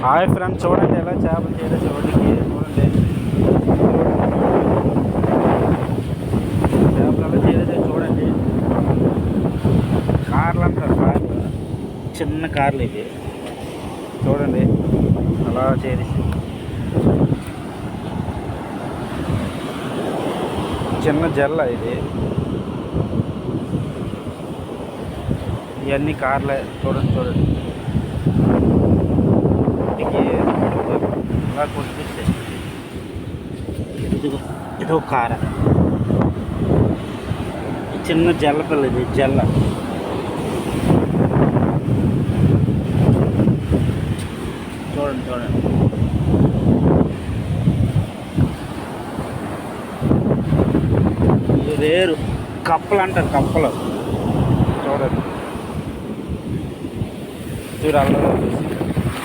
Hi friends, చూడండి ఎలా చేపలు చేయలేదు రోడ్డుకి. చూడండి చేపలు ఎలా చేయలేదు చూడండి. కార్లు అంటారు, కార్లు, చిన్న కార్లు ఇవి. చూడండి అలా చేసి చిన్న జల్ల ఇది. ఇవన్నీ కార్లే. చూడండి చూడండి అలా కొట్టిస్తే ఇదో కార, చిన్న జల్ల పిల్ల ఇది, జల్ల. చూడండి చూడండి ఇది వేరు కప్పలు అంటారు, కప్పలు. చూడండి చూడాలి.